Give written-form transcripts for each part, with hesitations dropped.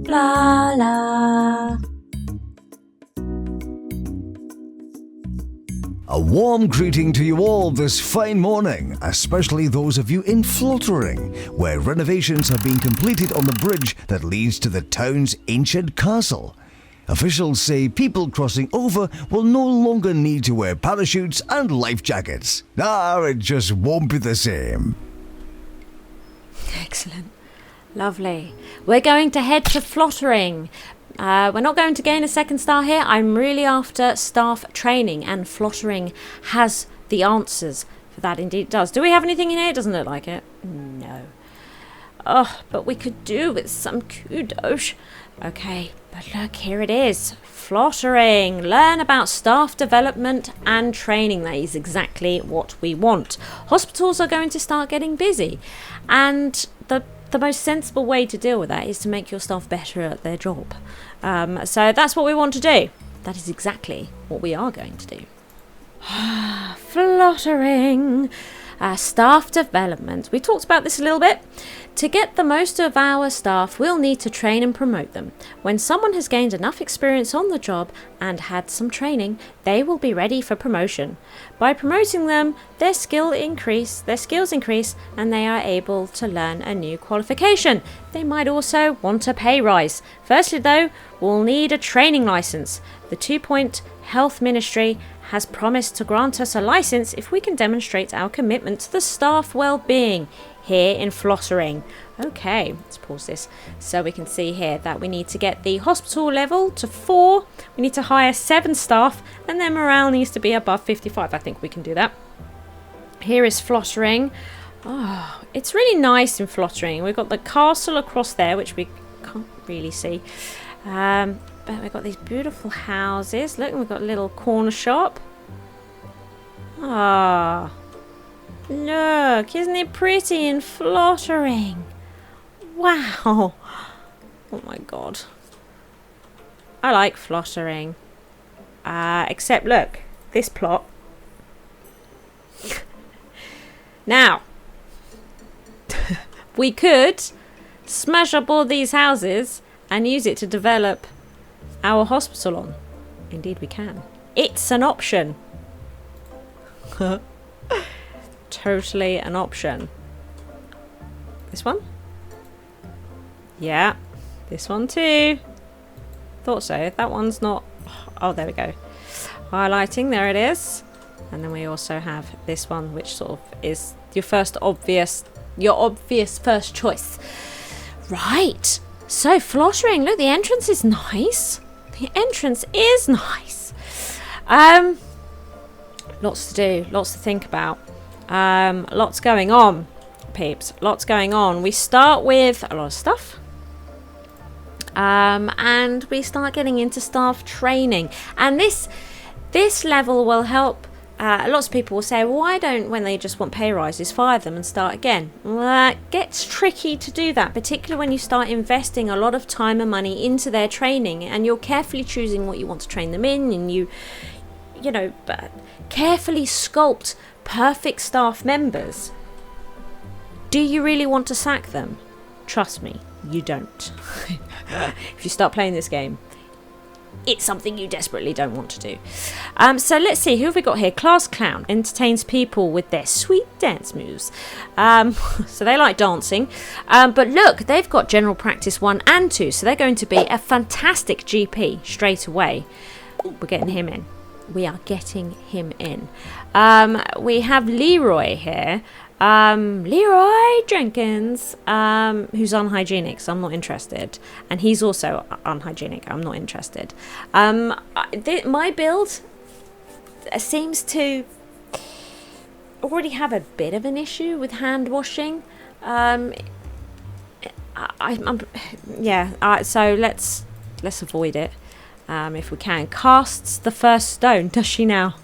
Blarla. A warm greeting to you all this fine morning, especially those of you in Flottering, where renovations have been completed on the bridge that leads to the town's ancient castle. Officials say people crossing over will no longer need to wear parachutes and life jackets. It just won't be the same. Excellent. Lovely. We're going to head to Flottering. We're not going to gain a second star here. I'm really after staff training, and Flottering has the answers for that. Indeed it does. Do we have anything in here? It doesn't look like it. No. Oh, but we could do with some kudos. Okay, but look, here it is. Flottering. Learn about staff development and training. That is exactly what we want. Hospitals are going to start getting busy, and the most sensible way to deal with that is to make your staff better at their job. So that's what we want to do. That is exactly what we are going to do. Flottering. Staff development. We talked about this a little bit. To get the most of our staff, we'll need to train and promote them. When someone has gained enough experience on the job and had some training, they will be ready for promotion. By promoting them, their skills increase, and they are able to learn a new qualification. They might also want a pay rise. Firstly, though, we'll need a training license. The 2-Point Health Ministry has promised to grant us a license if we can demonstrate our commitment to the staff well-being here in Flottering. Okay, let's pause this so we can see here that we need to get the hospital level to 4. We need to hire 7 staff, and their morale needs to be above 55. I think we can do that. Here is Flottering. Oh, it's really nice in Flottering. We've got the castle across there, which we can't really see. But we've got these beautiful houses. Look, we've got a little corner shop. Ah, look, isn't it pretty in Flottering? Wow. Oh my god. I like Flottering. Except look, this plot. Now, we could smash up all these houses and use it to develop our hospital on. Indeed we can. It's an option. Totally an option. This one? Yeah. This one too. Thought so. That one's not... Oh, there we go. Highlighting. There it is. And then we also have this one, which sort of is your obvious first choice. Right. So Flottering. Look, the entrance is nice. The entrance is nice. Lots to do. Lots to think about. Lots going on, peeps. Lots going on. We start with a lot of stuff. And we start getting into staff training. And this level will help. Lots of people will say, why don't, when they just want pay rises, fire them and start again? Well, it gets tricky to do that, particularly when you start investing a lot of time and money into their training, and you're carefully choosing what you want to train them in, and you know, carefully sculpt perfect staff members. Do you really want to sack them? Trust me, you don't. If you start playing this game, it's something you desperately don't want to do. So let's see, who have we got here? Class Clown entertains people with their sweet dance moves. So they like dancing. But look, they've got General Practice 1 and 2, so they're going to be a fantastic GP straight away. We're getting him in. We are getting him in. We have Leroy here. Leroy Jenkins, who's unhygienic, so I'm not interested. And he's also unhygienic. I'm not interested. My build seems to already have a bit of an issue with hand washing. So let's avoid it if we can. Casts the first stone. Does she now?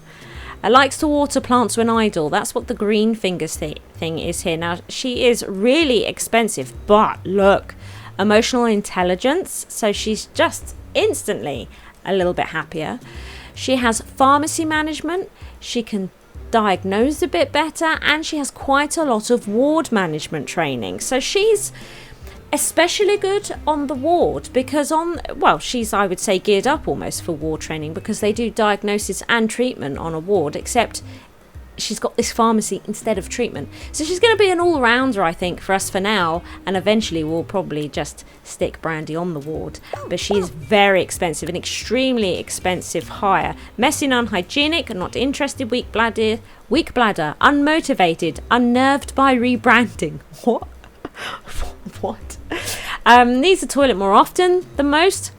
Likes to water plants when idle. That's what the green fingers thing is here. Now, she is really expensive, but look, emotional intelligence. So she's just instantly a little bit happier. She has pharmacy management. She can diagnose a bit better, and she has quite a lot of ward management training. So she's Especially good on the ward because she's, I would say, geared up almost for ward training because they do diagnosis and treatment on a ward, except she's got this pharmacy instead of treatment. So she's going to be an all-rounder, I think, for us for now, and eventually we'll probably just stick Brandy on the ward. But she is very expensive, an extremely expensive hire. Messy and unhygienic, not interested, weak bladder, unmotivated, unnerved by rebranding. What? What? Needs the toilet more often than most.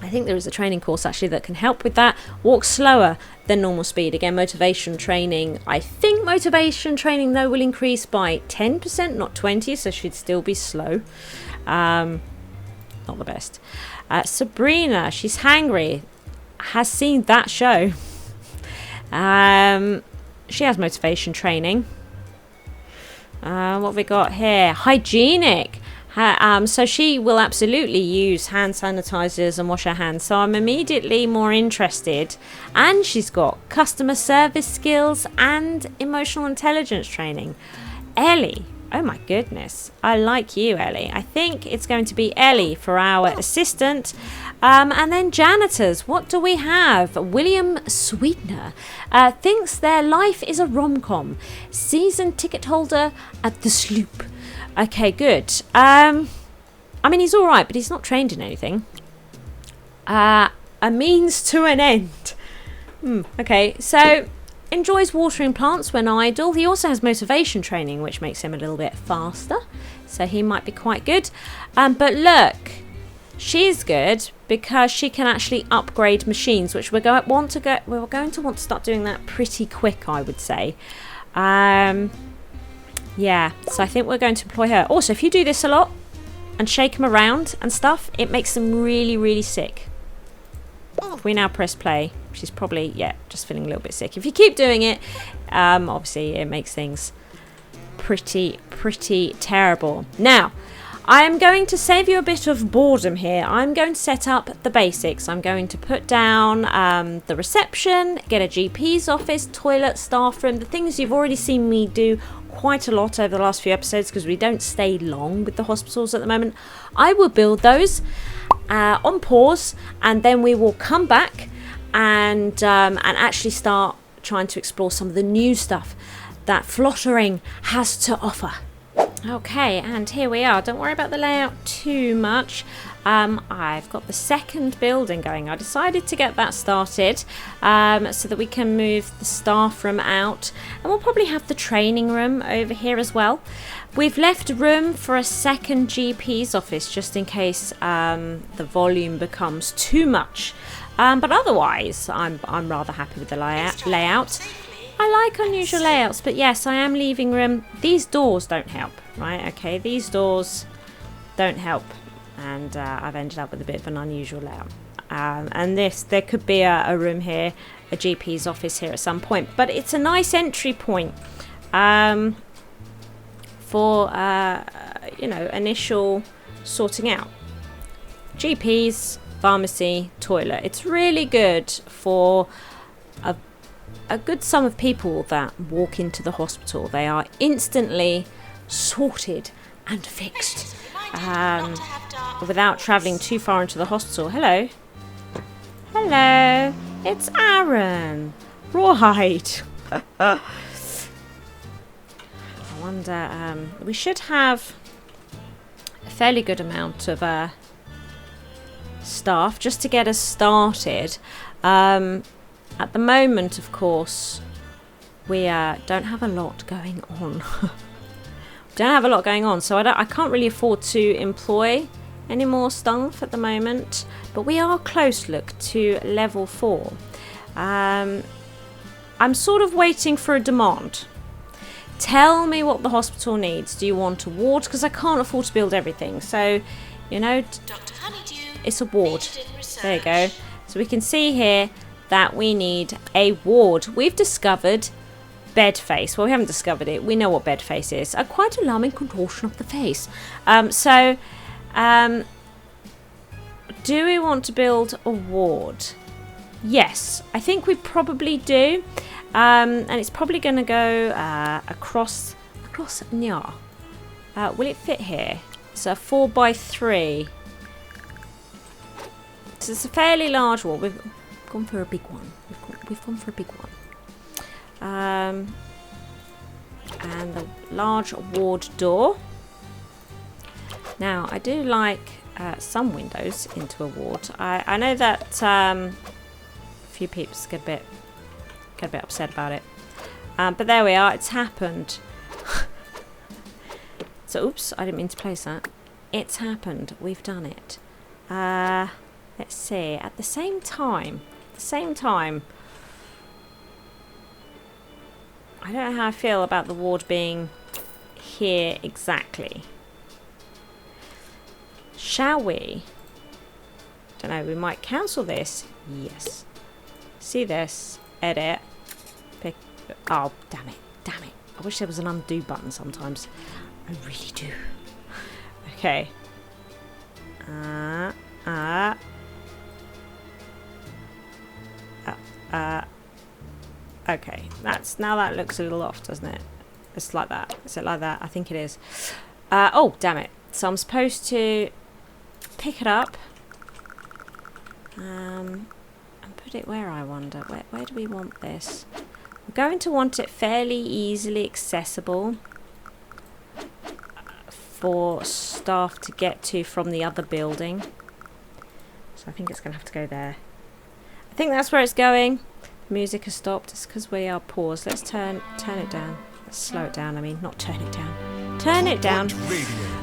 I think there is a training course actually that can help with that. Walk slower than normal speed. Again, motivation training. I think motivation training though will increase by 10%, not 20%, so she'd still be slow. Not the best. Sabrina, she's hangry. Has seen that show. She has motivation training. What have we got here? Hygienic. So she will absolutely use hand sanitizers and wash her hands. So I'm immediately more interested. And she's got customer service skills and emotional intelligence training. Ellie. Oh my goodness. I like you, Ellie. I think it's going to be Ellie for our assistant. And then janitors. What do we have? William Sweetener thinks their life is a rom-com. Season ticket holder at the Sloop. Okay, good. I mean, he's all right, but he's not trained in anything. A means to an end. Okay, so enjoys watering plants when idle. He also has motivation training, which makes him a little bit faster. So he might be quite good. But look, she's good because she can actually upgrade machines, which we're going to want to start doing that pretty quick, I would say. Yeah, so I think we're going to employ her. Also, if you do this a lot and shake them around and stuff, it makes them really, really sick. If we now press play, she's probably, just feeling a little bit sick. If you keep doing it, obviously it makes things pretty terrible. Now, I am going to save you a bit of boredom here. I'm going to set up the basics. I'm going to put down the reception, get a GP's office, toilet, staff room, the things you've already seen me do quite a lot over the last few episodes because we don't stay long with the hospitals at the moment. I will build those on pause, and then we will come back and actually start trying to explore some of the new stuff that Flottering has to offer. Okay, and here we are. Don't worry about the layout too much. I've got the second building going. I decided to get that started so that we can move the staff room out, and we'll probably have the training room over here as well. We've left room for a second GP's office just in case the volume becomes too much. But otherwise, I'm rather happy with the layout. I like unusual layouts, but yes, I am leaving room. These doors don't help, right? Okay, these doors don't help, and I've ended up with a bit of an unusual layout. And there could be a room here, a GP's office here at some point, but it's a nice entry point for initial sorting out. GPs, pharmacy, toilet. It's really good for a good sum of people that walk into the hospital. They are instantly sorted and fixed without travelling too far into the hospital. Hello, it's Aaron. Right. I wonder, we should have a fairly good amount of staff just to get us started. At the moment, of course, we don't have a lot going on. So I can't really afford to employ any more staff at the moment. But we are close, look, to level 4. I'm sort of waiting for a demand. Tell me what the hospital needs. Do you want a ward? Because I can't afford to build everything. So, it's a ward. There you go. So we can see here that we need a ward. We've discovered bed face. Well, we haven't discovered it. We know what bed face is. A quite alarming contortion of the face. Do we want to build a ward? Yes, I think we probably do. And it's probably going to go across Nya. Will it fit here? It's a 4x3. So it's a fairly large wall. We've gone for a big one. We've gone for a big one. And the large ward door. Now, I do like some windows into a ward. I know that a few peeps get a bit upset about it. But there we are. It's happened. So, oops, I didn't mean to place that. It's happened. We've done it. Let's see. At the same time, I don't know how I feel about the ward being here exactly. Shall we? Don't know. We might cancel this. Yes. See this. Edit. Pick. Oh, damn it. Damn it. I wish there was an undo button sometimes. I really do. Okay. Okay. Now that looks a little off, doesn't it? It's like that. Is it like that? I think it is. Oh, damn it. So I'm supposed to pick it up. And put it where, I wonder. Where do we want this? We're going to want it fairly easily accessible for staff to get to from the other building. So I think it's going to have to go there. I think that's where it's going. The music has stopped. It's because we are paused. Let's turn it down. Let's slow it down. I mean, not turn it down. Turn it down.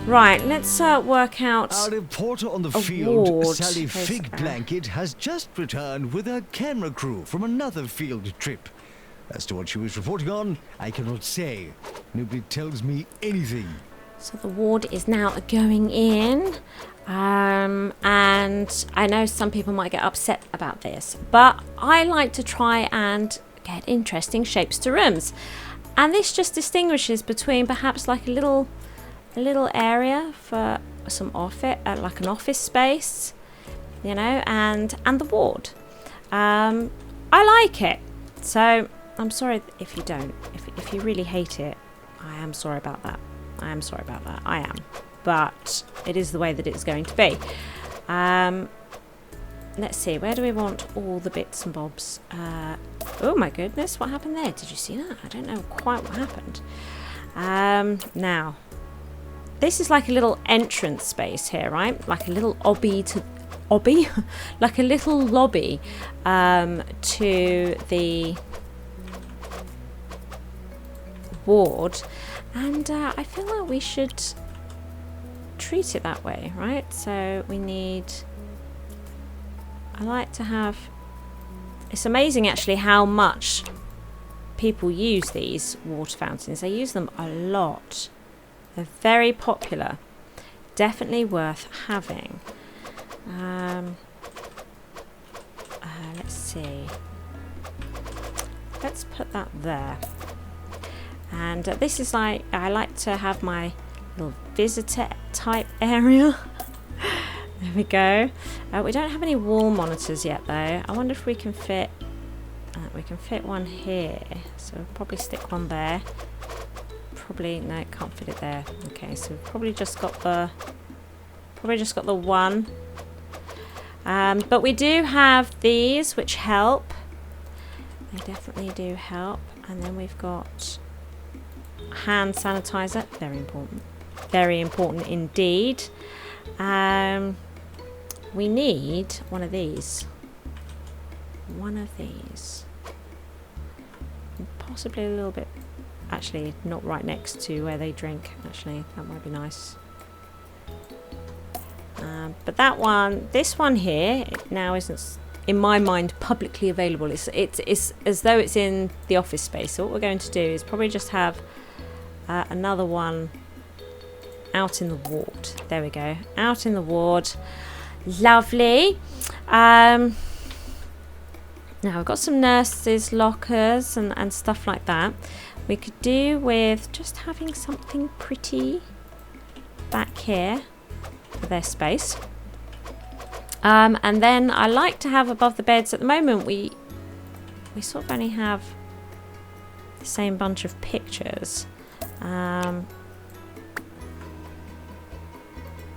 Right, let's work out. Our reporter on the field, ward. Sally Fig Blanket, has just returned with her camera crew from another field trip. As to what she was reporting on, I cannot say. Nobody tells me anything. So the ward is now going in. And I know some people might get upset about this, but I like to try and get interesting shapes to rooms. And this just distinguishes between perhaps like a little area for some office, like an office space, you know, and the ward. I like it. So I'm sorry if you don't. If you really hate it, I am sorry about that. I am. But it is the way that it's going to be. Let's see. Where do we want all the bits and bobs? Oh my goodness. What happened there? Did you see that? I don't know quite what happened. Now, this is like a little entrance space here, right? Like a little like a little lobby to the ward. And I feel like we should treat it that way, right? So we need... I like to have... It's amazing actually how much people use these water fountains. They use them a lot. They're very popular. Definitely worth having. Let's see. Let's put that there. And this is like, I like to have my little visitor type area. There we go. We don't have any wall monitors yet though. I wonder if we can fit one here. So we'll probably stick one there. Probably, no, can't fit it there. Okay, so we've probably just got the one. But we do have these which help. They definitely do help. And then we've got hand sanitizer, very important indeed. We need one of these, possibly a little bit, actually not right next to where they drink, actually that might be nice. But this one here, it now isn't, in my mind, publicly available. It's as though it's in the office space. So what we're going to do is probably just have another one out in the ward. There we go, out in the ward. Lovely. Now we've got some nurses' lockers and stuff like that. We could do with just having something pretty back here for their space. And then I like to have above the beds. At the moment we sort of only have the same bunch of pictures.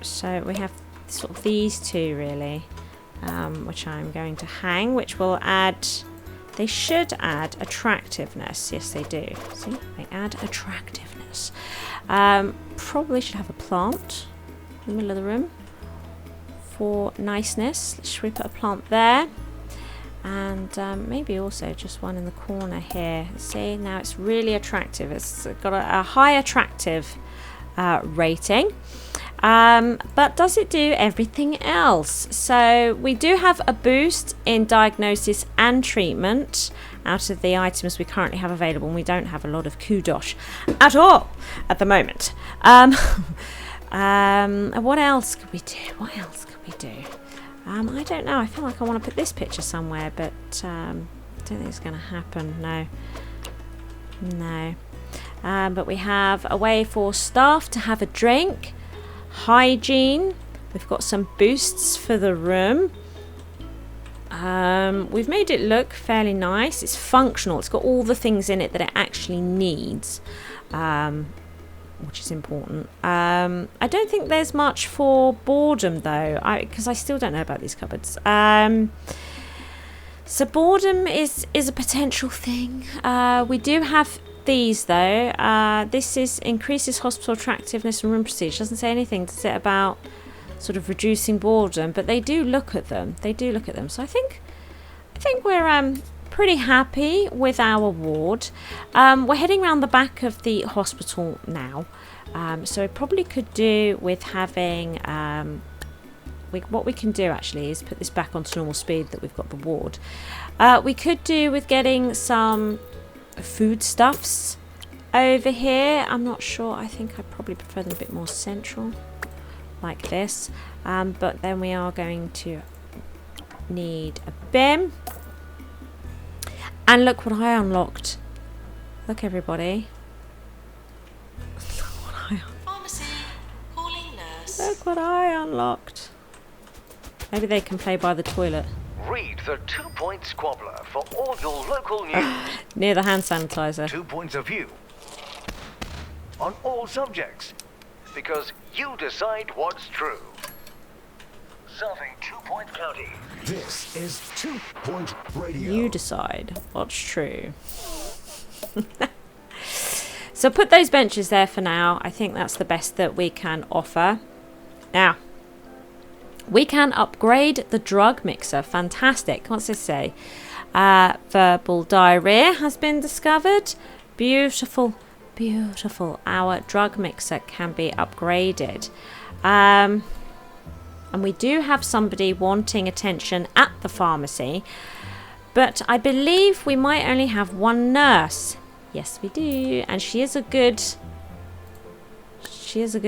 So we have sort of these two really, which I'm going to hang, which will add, they should add attractiveness. Yes, they do. See, they add attractiveness. Probably should have a plant in the middle of the room for niceness. Should we put a plant there? And maybe also just one in the corner here. See, now it's really attractive. It's got a high attractive rating. But does it do everything else? So we do have a boost in diagnosis and treatment out of the items we currently have available, and we don't have a lot of kudosh at all at the moment. What else could we do? What else could we do? I don't know. I feel like I want to put this picture somewhere, but I don't think it's going to happen. No. But we have a way for staff to have a drink. Hygiene. We've got some boosts for the room. We've made it look fairly nice. It's functional. It's got all the things in it that it actually needs, which is important. I don't think there's much for boredom though, because I still don't know about these cupboards. So boredom is a potential thing. We do have these though. This increases hospital attractiveness and room prestige. Doesn't say anything, does it, about sort of reducing boredom, but they do look at them. So I think we're pretty happy with our ward. We're heading around the back of the hospital now, so we probably could do with having what we can do actually is put this back onto normal speed that we've got the ward. We could do with getting some foodstuffs over here. I'm not sure. I think I probably prefer them a bit more central like this, but then we are going to need a bin. And look what I unlocked. Look, everybody. Pharmacy, calling nurse. Look what I unlocked. Maybe they can play by the toilet. Read the 2-point squabbler for all your local news. Near the hand sanitizer. 2 points of view on all subjects, because you decide what's true. Serving 2-point county. This is 2-point radio. You decide what's true. So put those benches there for now. I think that's the best that we can offer. Now, we can upgrade the drug mixer. Fantastic. What's this say? Verbal diarrhea has been discovered. Beautiful, beautiful. Our drug mixer can be upgraded. And we do have somebody wanting attention at the pharmacy, but I believe we might only have one nurse. Yes, we do, and she is a good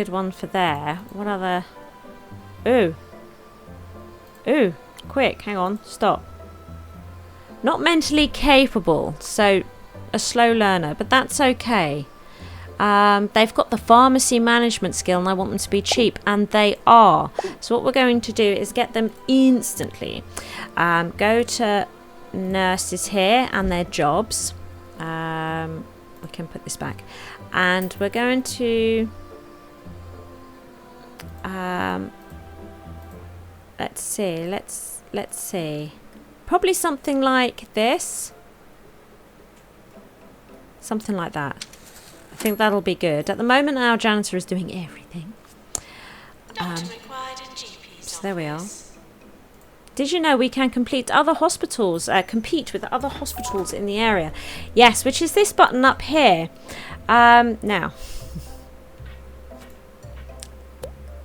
one for there. What other? Ooh, quick, hang on, stop. Not mentally capable, so a slow learner, but that's okay. They've got the pharmacy management skill, and I want them to be cheap, and they are. So what we're going to do is get them instantly. Go to nurses here and their jobs. We can put this back, and we're going to let's see, probably something like this, something like that. I think that'll be good. At the moment, our janitor is doing everything. Doctor required in GP's So there we are. office. Did you know we can compete other hospitals, compete with other hospitals in the area? Yes, which is this button up here. Now,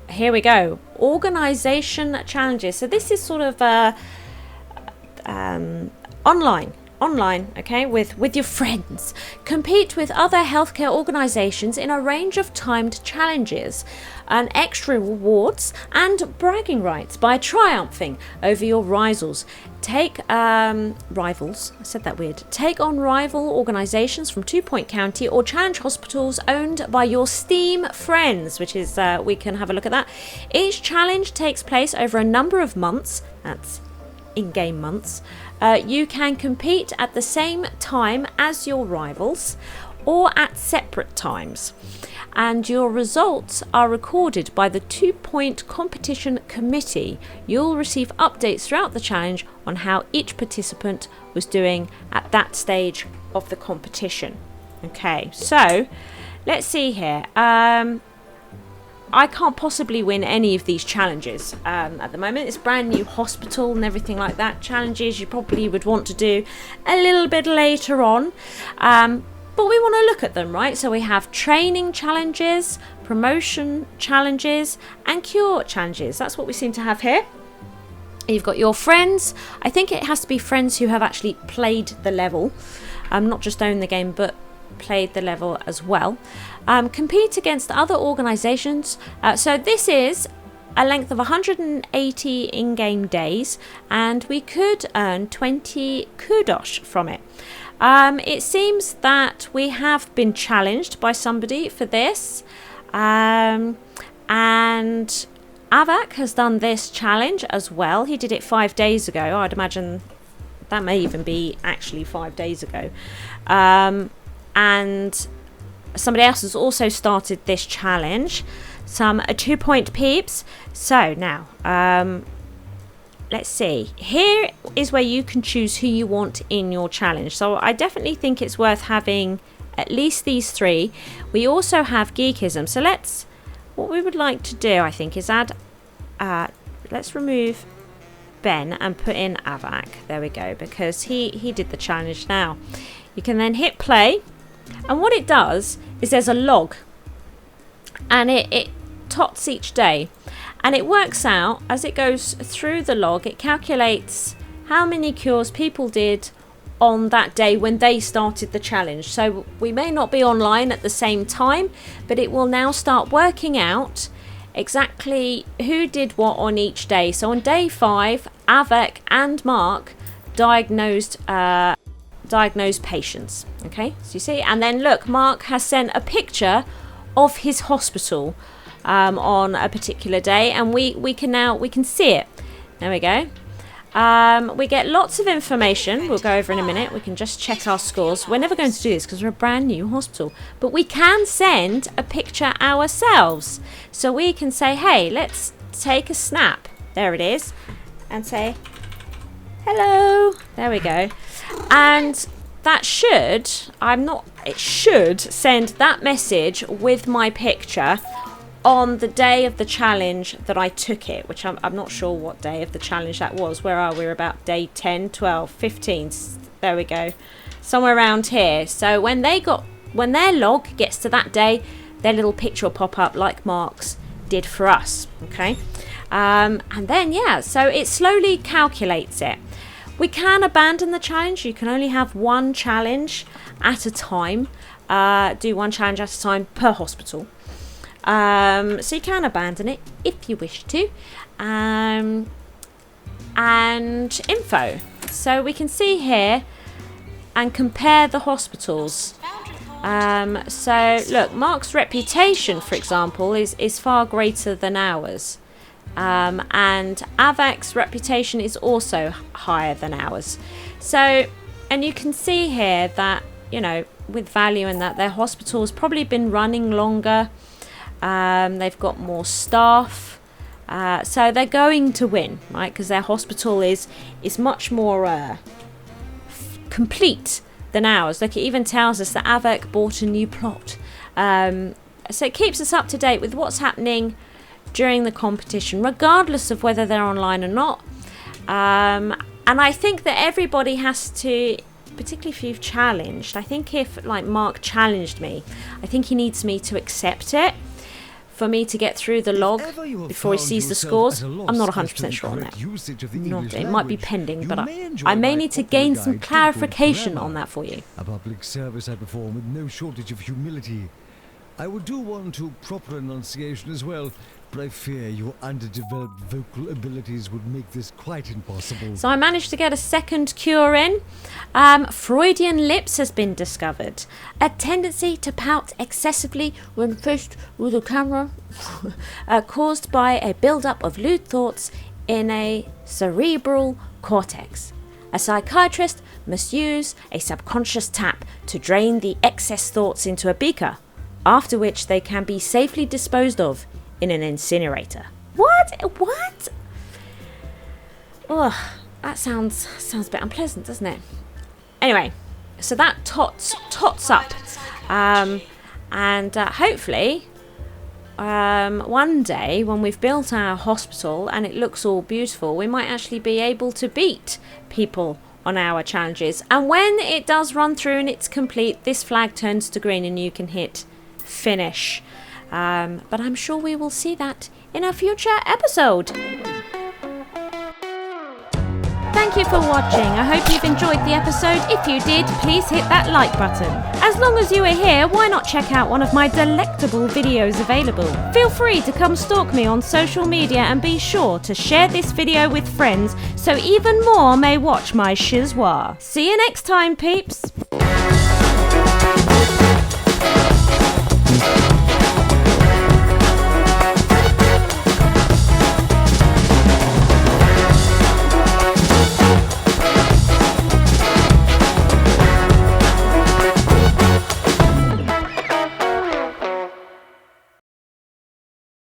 here we go. Organisation challenges. So this is sort of online, okay, with your friends. Compete with other healthcare organisations in a range of timed challenges, and extra rewards and bragging rights by triumphing over your rivals. Take rivals. I said that weird. Take on rival organisations from 2 Point County or challenge hospitals owned by your STEAM friends, which is we can have a look at that. Each challenge takes place over a number of months. That's in-game months. You can compete at the same time as your rivals, or at separate times. And your results are recorded by the 2-point competition committee. You'll receive updates throughout the challenge on how each participant was doing at that stage of the competition. Okay, so let's see here. I can't possibly win any of these challenges at the moment. It's brand new hospital and everything like that. Challenges you probably would want to do a little bit later on. But we want to look at them, right? So we have training challenges, promotion challenges, and cure challenges. That's what we seem to have here. You've got your friends. I think it has to be friends who have actually played the level. Not just owned the game, but played the level as well. Compete against other organisations. So this is a length of 180 in-game days, and we could earn 20 kudos from it. It seems that we have been challenged by somebody for this, and Avak has done this challenge as well. He did it 5 days ago. I'd imagine that may even be actually 5 days ago. And somebody else has also started this challenge. Some 2-point peeps. So now, let's see. Here is where you can choose who you want in your challenge. So I definitely think it's worth having at least these 3. We also have geekism. So what we would like to do, I think, is add, let's remove Ben and put in Avak. There we go, because he did the challenge now. You can then hit play, and what it does is there's a log, and it tots each day, and it works out as it goes through the log. It calculates how many cures people did on that day when they started the challenge. So we may not be online at the same time, but it will now start working out exactly who did what on each day. So on day 5, Avek and Mark diagnosed patients. Okay, so you see, and then look, Mark has sent a picture of his hospital on a particular day, and we can see it. There we go. We get lots of information. We'll go over in a minute. We can just check our scores. We're never going to do this because we're a brand new hospital, but we can send a picture ourselves. So we can say, hey, let's take a snap. There it is, and say hello. There we go. And that should send that message with my picture on the day of the challenge that I took it, which I'm not sure what day of the challenge that was. Where are we? We're about day 10, 12, 15. There we go. Somewhere around here. So when their log gets to that day, their little picture will pop up like Mark's did for us. Okay. And then, yeah, so it slowly calculates it. We can abandon the challenge. You can only have one challenge at a time. Do one challenge at a time per hospital. So you can abandon it if you wish to. And info. So we can see here and compare the hospitals. So look, Mark's reputation, for example, is far greater than ours. And Avak's reputation is also higher than ours. So, and you can see here that, you know, with value in that their hospital has probably been running longer. They've got more staff. So they're going to win, right? Because their hospital is much more complete than ours. Look, it even tells us that Avak bought a new plot. So it keeps us up to date with what's happening during the competition, regardless of whether they're online or not. And I think that everybody has to, particularly if you've challenged, I think if like Mark challenged me, I think he needs me to accept it for me to get through the log before he sees the scores. I'm not 100% sure on that. It might be pending, but I may need to gain some clarification on that for you. A public service I perform with no shortage of humility. I would do one to proper enunciation as well, but I fear your underdeveloped vocal abilities would make this quite impossible. So I managed to get a second cure in. Freudian lips has been discovered. A tendency to pout excessively when faced with a camera, caused by a build-up of lewd thoughts in a cerebral cortex. A psychiatrist must use a subconscious tap to drain the excess thoughts into a beaker, after which they can be safely disposed of in an incinerator. What? Ugh, that sounds a bit unpleasant, doesn't it? Anyway, so that tots up, and hopefully one day when we've built our hospital and it looks all beautiful, we might actually be able to beat people on our challenges. And when it does run through and it's complete, this flag turns to green and you can hit finish. But I'm sure we will see that in a future episode. Thank you for watching. I hope you've enjoyed the episode. If you did, please hit that like button. As long as you are here, why not check out one of my delectable videos available? Feel free to come stalk me on social media and be sure to share this video with friends so even more may watch my schizwa. See you next time, peeps.